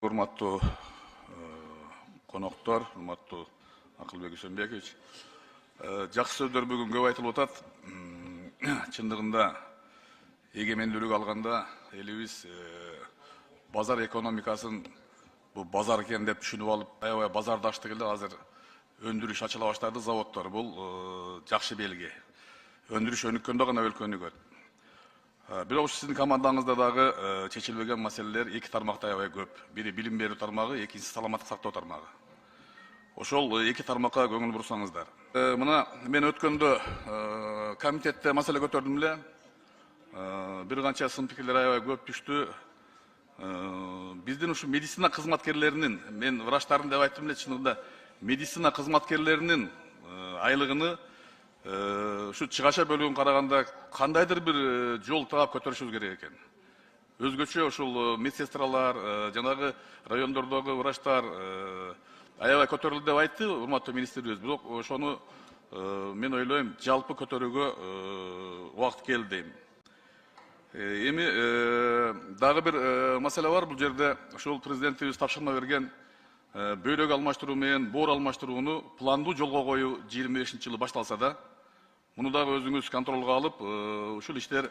Урматтуу коноктор, урматтуу Акылбек Үсөнбекович, жакшы сөздөр бүгүн көп айтылып атат. Чындыгында эгемендүүлүк алганда элибиз базар экономикасын бул базар экен деп түшүнүп алып, аябай базардашты келе азыр өндүрүш ачыла баштады, заводдор. Бул жакшы белги. Өндүрүш өнүккөндө гана өлкө өнүгөт. Бирок сиздин командаңызда дагы чечилбеген маселелер эки тармакта аябай көп. Бири билим берүү тармагы, экинчиси саламаттык сактоо тармагы. Ошол эки тармакка көңүл бурсаңыздар. Мына мен өткөндө комитетте маселе көтөрдүм эле. Бир канча сын пикирлер аябай көп түштү. Биздин ушу медицина кызматкерлеринин, мен врачтардын деп айттым эле, чынында медицина кызматкерлеринин айлыгыны şu çıgaşa bölüğün karaganda kandaydır bir jol taap kötөрүшүбүз керек экен. Өзгөчө ушул медсестралар, жанагы райондордогу врачтар аябай көтөрүлдү деп айтты урматтуу министрибиз. Бирок ошону мен ойлойм, жалпы көтөрүүгө убакыт келди дейм. Эми дагы бир маселе бар бул жерде. Ушул президентибиз тапшырма берген бөлөк алмаштыруу менен боор алмаштырууну пландуу жолго коюу 25-жылы башталса да, муну дагы өзүңүз контролго алып, ушул иштер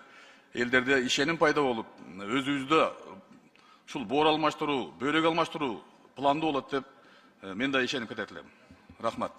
элдерде ишеним пайда болуп, өзүбүздө ушул боор алмаштыруу, бөлөк алмаштыруу пландуу болот деп мен да ишенип кетет элем. Рахмат.